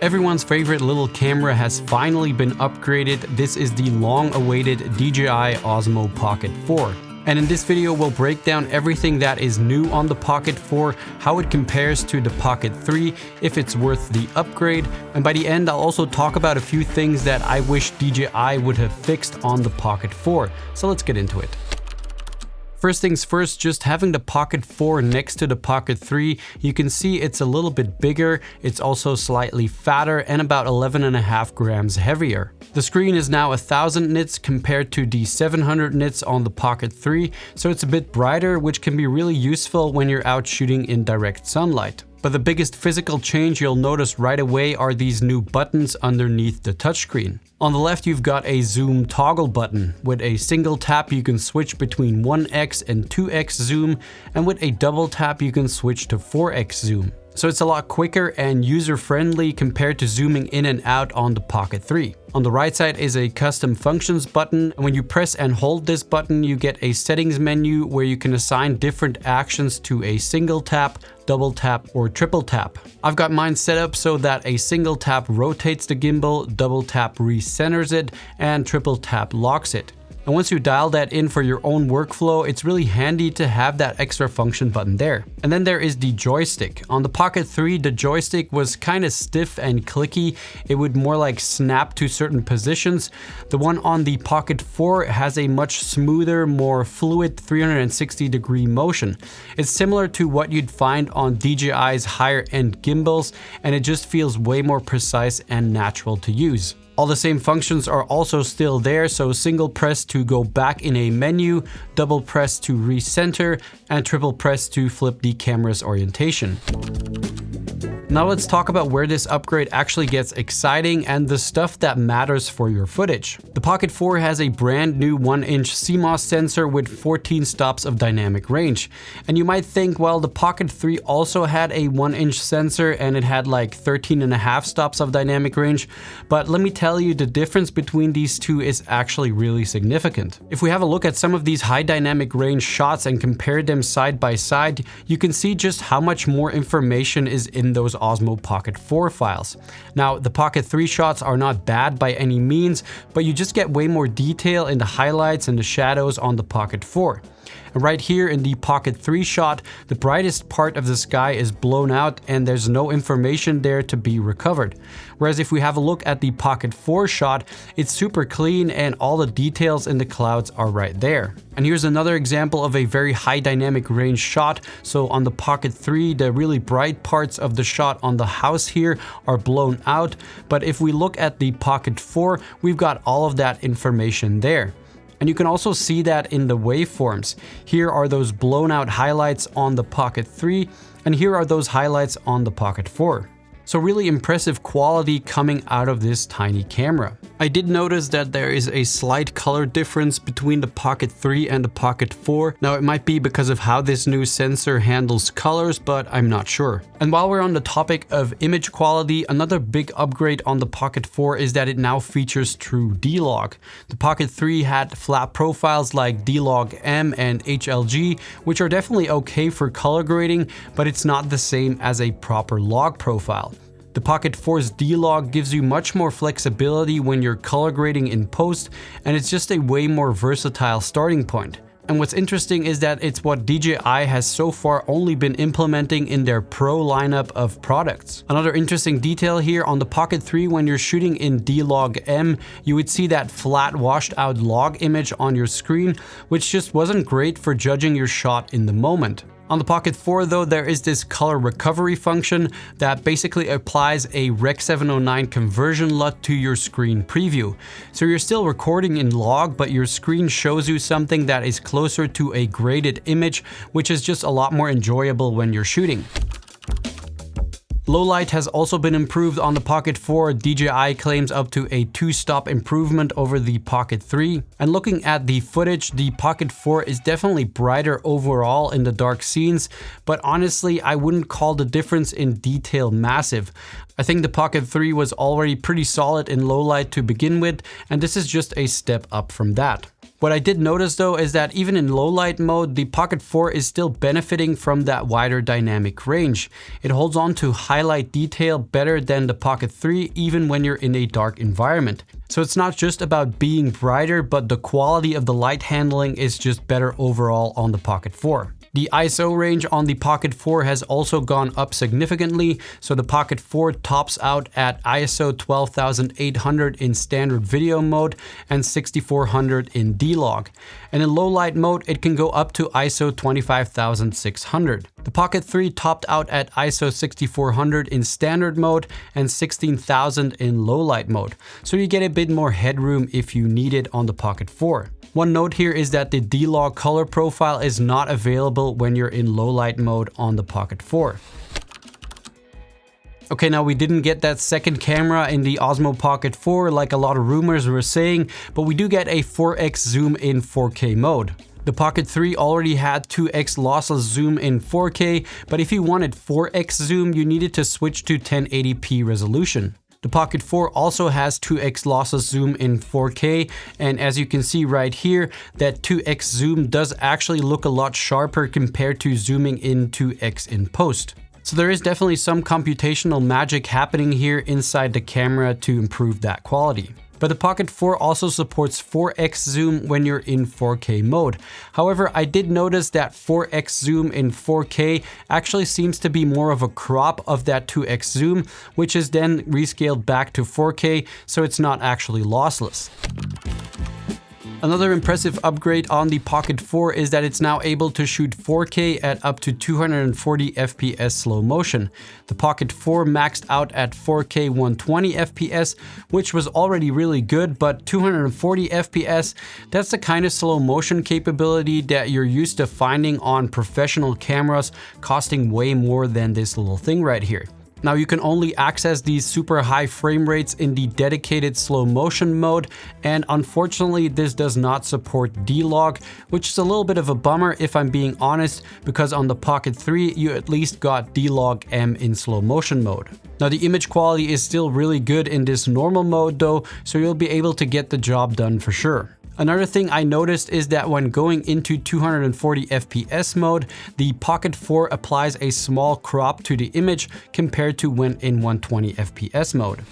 Everyone's favorite little camera has finally been upgraded. This is the long-awaited DJI Osmo Pocket 4. And in this video, we'll break down everything that is new on the Pocket 4, how it compares to the Pocket 3, if it's worth the upgrade, and by the end, I'll also talk about a few things that I wish DJI would have fixed on the Pocket 4. So let's get into it. First things first, just having the Pocket 4 next to the Pocket 3, you can see it's a little bit bigger, it's also slightly fatter and about 11.5 grams heavier. The screen is now 1000 nits compared to the 700 nits on the Pocket 3, so it's a bit brighter, which can be really useful when you're out shooting in direct sunlight. But the biggest physical change you'll notice right away are these new buttons underneath the touchscreen. On the left, you've got a zoom toggle button. With a single tap, you can switch between 1x and 2x zoom, and with a double tap, you can switch to 4x zoom. So it's a lot quicker and user-friendly compared to zooming in and out on the Pocket 3. On the right side is a custom functions button, and when you press and hold this button, you get a settings menu where you can assign different actions to a single tap, double tap, or triple tap. I've got mine set up so that a single tap rotates the gimbal, double tap recenters it, and triple tap locks it. And once you dial that in for your own workflow, it's really handy to have that extra function button there. And then there is the joystick. On the Pocket 3, the joystick was kind of stiff and clicky. It would more like snap to certain positions. The one on the Pocket 4 has a much smoother, more fluid 360-degree motion. It's similar to what you'd find on DJI's higher-end gimbals, and it just feels way more precise and natural to use. All the same functions are also still there, so single press to go back in a menu, double press to recenter, and triple press to flip the camera's orientation. Now let's talk about where this upgrade actually gets exciting and the stuff that matters for your footage. The Pocket 4 has a brand new 1-inch CMOS sensor with 14 stops of dynamic range. And you might think, well, the Pocket 3 also had a 1-inch sensor and it had like 13.5 stops of dynamic range. But let me tell you, the difference between these two is actually really significant. If we have a look at some of these high dynamic range shots and compare them side by side, you can see just how much more information is in those Osmo Pocket 4 files. Now, the Pocket 3 shots are not bad by any means, but you just get way more detail in the highlights and the shadows on the Pocket 4. And right here in the Pocket 3 shot, the brightest part of the sky is blown out and there's no information there to be recovered. Whereas if we have a look at the Pocket 4 shot, it's super clean and all the details in the clouds are right there. And here's another example of a very high dynamic range shot. So on the Pocket 3, the really bright parts of the shot on the house here are blown out. But if we look at the Pocket 4, we've got all of that information there. And you can also see that in the waveforms. Here are those blown out highlights on the Pocket 3, and here are those highlights on the Pocket 4. So really impressive quality coming out of this tiny camera. I did notice that there is a slight color difference between the Pocket 3 and the Pocket 4. Now it might be because of how this new sensor handles colors, but I'm not sure. And while we're on the topic of image quality, another big upgrade on the Pocket 4 is that it now features true D-Log. The Pocket 3 had flat profiles like D-Log M and HLG, which are definitely okay for color grading, but it's not the same as a proper log profile. The Pocket 4's D-Log gives you much more flexibility when you're color grading in post, and it's just a way more versatile starting point. And what's interesting is that it's what DJI has so far only been implementing in their Pro lineup of products. Another interesting detail here on the Pocket 3, when you're shooting in D-Log M, you would see that flat washed out log image on your screen, which just wasn't great for judging your shot in the moment. On the Pocket 4 though, there is this color recovery function that basically applies a Rec 709 conversion LUT to your screen preview. So you're still recording in log, but your screen shows you something that is closer to a graded image, which is just a lot more enjoyable when you're shooting. Low light has also been improved on the Pocket 4. DJI claims up to a 2-stop improvement over the Pocket 3. And looking at the footage, the Pocket 4 is definitely brighter overall in the dark scenes, but honestly, I wouldn't call the difference in detail massive. I think the Pocket 3 was already pretty solid in low light to begin with, and this is just a step up from that. What I did notice though is that even in low light mode, the Pocket 4 is still benefiting from that wider dynamic range. It holds on to highlight detail better than the Pocket 3 even when you're in a dark environment. So it's not just about being brighter, but the quality of the light handling is just better overall on the Pocket 4. The ISO range on the Pocket 4 has also gone up significantly, so the Pocket 4 tops out at ISO 12,800 in standard video mode and 6400 in D-Log. And in low light mode, it can go up to ISO 25,600. The Pocket 3 topped out at ISO 6400 in standard mode and 16,000 in low light mode, so you get a bit more headroom if you need it on the Pocket 4. One note here is that the D-Log color profile is not available when you're in low light mode on the Pocket 4. Okay, now we didn't get that second camera in the Osmo Pocket 4 like a lot of rumors were saying, but we do get a 4x zoom in 4K mode. The Pocket 3 already had 2x lossless zoom in 4K, but if you wanted 4x zoom, you needed to switch to 1080p resolution. The Pocket 4 also has 2x lossless zoom in 4K, and as you can see right here, that 2x zoom does actually look a lot sharper compared to zooming in 2x in post. So there is definitely some computational magic happening here inside the camera to improve that quality. But the Pocket 4 also supports 4x zoom when you're in 4K mode. However, I did notice that 4x zoom in 4K actually seems to be more of a crop of that 2x zoom, which is then rescaled back to 4K, so it's not actually lossless. Another impressive upgrade on the Pocket 4 is that it's now able to shoot 4K at up to 240 FPS slow motion. The Pocket 4 maxed out at 4K 120 FPS, which was already really good, but 240 FPS, that's the kind of slow motion capability that you're used to finding on professional cameras costing way more than this little thing right here. Now you can only access these super high frame rates in the dedicated slow motion mode, and unfortunately this does not support D-Log, which is a little bit of a bummer if I'm being honest, because on the Pocket 3 you at least got D-Log M in slow motion mode. Now the image quality is still really good in this normal mode though, so you'll be able to get the job done for sure. Another thing I noticed is that when going into 240 FPS mode, the Pocket 4 applies a small crop to the image compared to when in 120 FPS mode.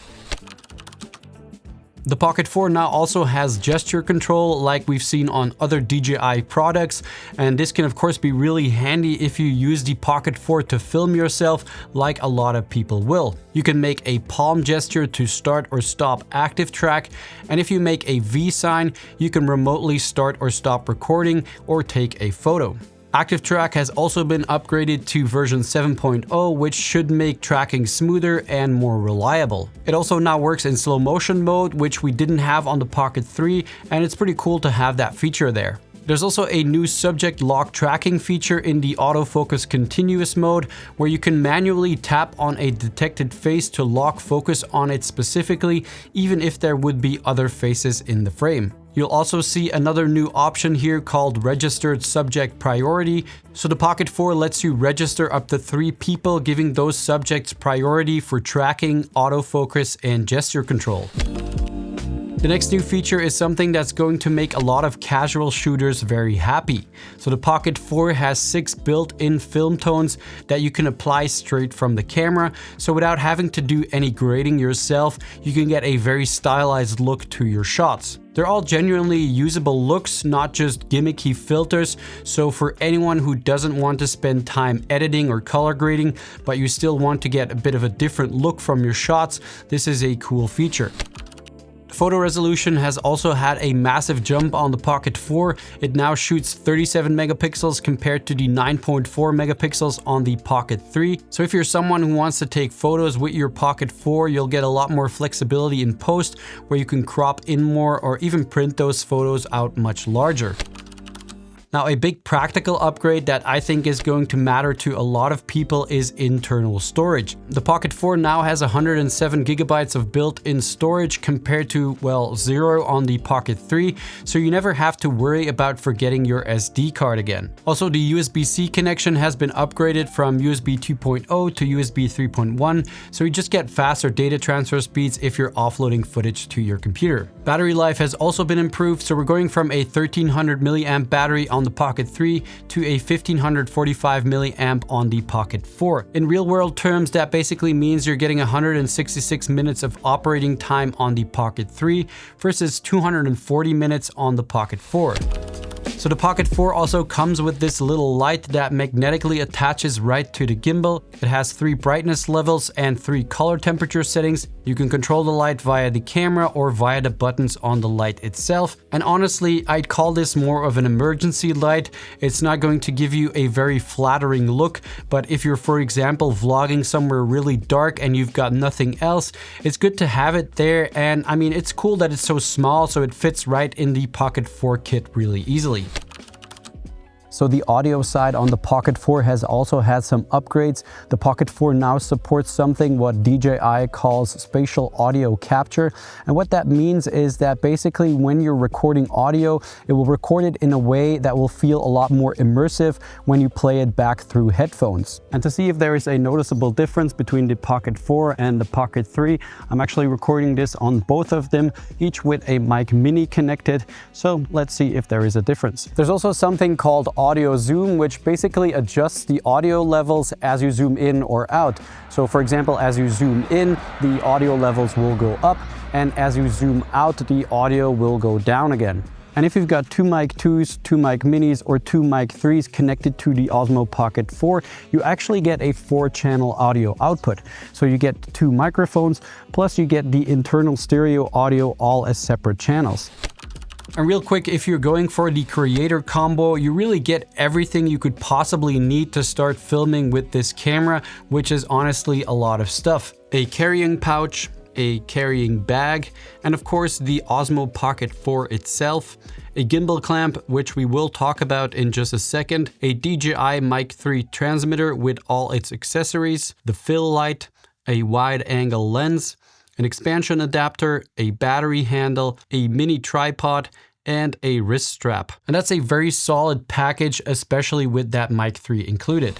The Pocket 4 now also has gesture control like we've seen on other DJI products, and this can of course be really handy if you use the Pocket 4 to film yourself like a lot of people will. You can make a palm gesture to start or stop active track, and if you make a V sign, you can remotely start or stop recording or take a photo. Active Track has also been upgraded to version 7.0, which should make tracking smoother and more reliable. It also now works in slow motion mode, which we didn't have on the Pocket 3, and it's pretty cool to have that feature there. There's also a new subject lock tracking feature in the autofocus continuous mode, where you can manually tap on a detected face to lock focus on it specifically, even if there would be other faces in the frame. You'll also see another new option here called Registered Subject Priority. So the Pocket 4 lets you register up to 3 people, giving those subjects priority for tracking, autofocus, and gesture control. The next new feature is something that's going to make a lot of casual shooters very happy. So the Pocket 4 has 6 built-in film tones that you can apply straight from the camera. So without having to do any grading yourself, you can get a very stylized look to your shots. They're all genuinely usable looks, not just gimmicky filters. So for anyone who doesn't want to spend time editing or color grading, but you still want to get a bit of a different look from your shots, this is a cool feature. Photo resolution has also had a massive jump on the Pocket 4. It now shoots 37 megapixels compared to the 9.4 megapixels on the Pocket 3. So if you're someone who wants to take photos with your Pocket 4, you'll get a lot more flexibility in post, where you can crop in more or even print those photos out much larger. Now, a big practical upgrade that I think is going to matter to a lot of people is internal storage. The Pocket 4 now has 107 gigabytes of built-in storage compared to, well, 0 on the Pocket 3, so you never have to worry about forgetting your SD card again. Also, the USB-C connection has been upgraded from USB 2.0 to USB 3.1, so you just get faster data transfer speeds if you're offloading footage to your computer. Battery life has also been improved, so we're going from a 1300 milliamp battery on the Pocket 3 to a 1545 milliamp on the Pocket 4. In real world terms, that basically means you're getting 166 minutes of operating time on the Pocket 3 versus 240 minutes on the Pocket 4. So the Pocket 4 also comes with this little light that magnetically attaches right to the gimbal. It has 3 brightness levels and 3 color temperature settings. You can control the light via the camera or via the buttons on the light itself. And honestly, I'd call this more of an emergency light. It's not going to give you a very flattering look, but if you're, for example, vlogging somewhere really dark and you've got nothing else, it's good to have it there. And I mean, it's cool that it's so small, so it fits right in the Pocket 4 kit really easily. So the audio side on the Pocket 4 has also had some upgrades. The Pocket 4 now supports something what DJI calls spatial audio capture. And what that means is that basically when you're recording audio, it will record it in a way that will feel a lot more immersive when you play it back through headphones. And to see if there is a noticeable difference between the Pocket 4 and the Pocket 3, I'm actually recording this on both of them, each with a mic mini connected. So let's see if there is a difference. There's also something called audio zoom, which basically adjusts the audio levels as you zoom in or out. So for example, as you zoom in, the audio levels will go up, and as you zoom out, the audio will go down again. And if you've got 2 Mic 2s, 2 Mic Minis, or 2 Mic 3s connected to the Osmo Pocket 4, you actually get a 4-channel audio output. So you get 2 microphones, plus you get the internal stereo audio all as separate channels. And real quick, if you're going for the creator combo, you really get everything you could possibly need to start filming with this camera, which is honestly a lot of stuff. A carrying pouch, a carrying bag, and of course the Osmo Pocket 4 itself, a gimbal clamp, which we will talk about in just a second, a DJI Mic 3 transmitter with all its accessories, the fill light, a wide angle lens, an expansion adapter, a battery handle, a mini tripod, and a wrist strap. And that's a very solid package, especially with that Mic 3 included.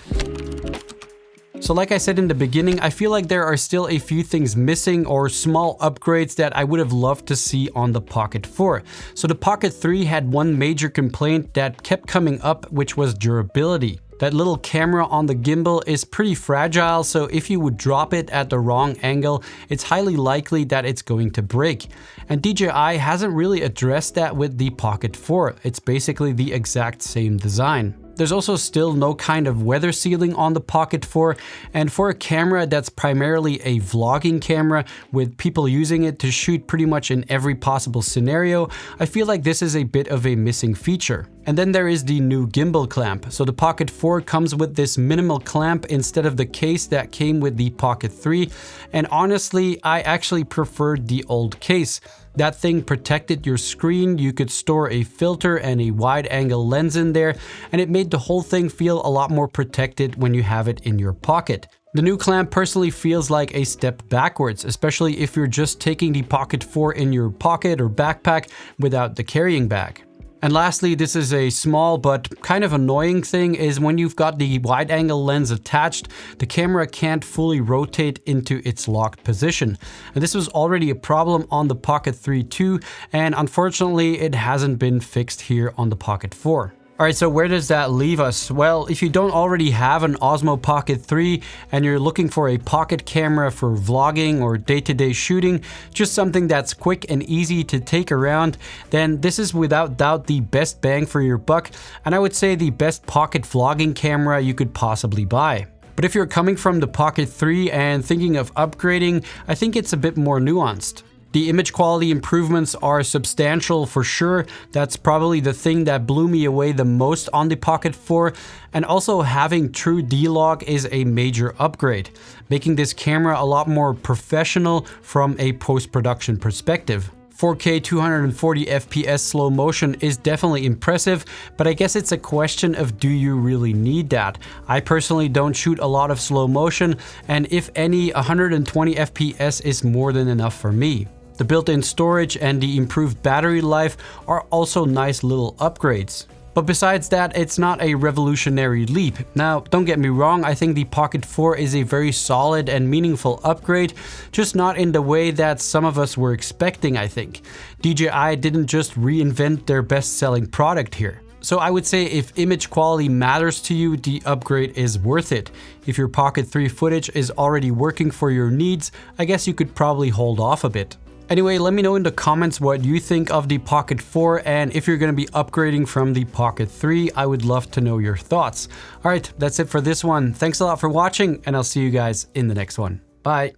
So like I said in the beginning, I feel like there are still a few things missing or small upgrades that I would have loved to see on the Pocket 4. So the Pocket 3 had one major complaint that kept coming up, which was durability. That little camera on the gimbal is pretty fragile, so if you would drop it at the wrong angle, it's highly likely that it's going to break. And DJI hasn't really addressed that with the Pocket 4. It's basically the exact same design. There's also still no kind of weather sealing on the Pocket 4, and for a camera that's primarily a vlogging camera with people using it to shoot pretty much in every possible scenario, I feel like this is a bit of a missing feature. And then there is the new gimbal clamp. So the Pocket 4 comes with this minimal clamp instead of the case that came with the Pocket 3, and honestly, I actually preferred the old case. That thing protected your screen, you could store a filter and a wide angle lens in there, and it made the whole thing feel a lot more protected when you have it in your pocket. The new clamp personally feels like a step backwards, especially if you're just taking the Pocket 4 in your pocket or backpack without the carrying bag. And lastly, this is a small but kind of annoying thing, is when you've got the wide angle lens attached, the camera can't fully rotate into its locked position. And this was already a problem on the Pocket 3 too, and unfortunately it hasn't been fixed here on the Pocket 4. Alright, so where does that leave us? Well, if you don't already have an Osmo Pocket 3 and you're looking for a pocket camera for vlogging or day-to-day shooting, just something that's quick and easy to take around, then this is without doubt the best bang for your buck, and I would say the best pocket vlogging camera you could possibly buy. But if you're coming from the Pocket 3 and thinking of upgrading, I think it's a bit more nuanced. The image quality improvements are substantial for sure. That's probably the thing that blew me away the most on the Pocket 4. And also having true D-Log is a major upgrade, making this camera a lot more professional from a post-production perspective. 4K 240 FPS slow motion is definitely impressive, but I guess it's a question of do you really need that? I personally don't shoot a lot of slow motion, and if any, 120 FPS is more than enough for me. The built-in storage and the improved battery life are also nice little upgrades. But besides that, it's not a revolutionary leap. Now, don't get me wrong, I think the Pocket 4 is a very solid and meaningful upgrade, just not in the way that some of us were expecting, I think. DJI didn't just reinvent their best-selling product here. So I would say if image quality matters to you, the upgrade is worth it. If your Pocket 3 footage is already working for your needs, I guess you could probably hold off a bit. Anyway, let me know in the comments what you think of the Pocket 4, and if you're going to be upgrading from the Pocket 3, I would love to know your thoughts. Alright, that's it for this one. Thanks a lot for watching, and I'll see you guys in the next one. Bye!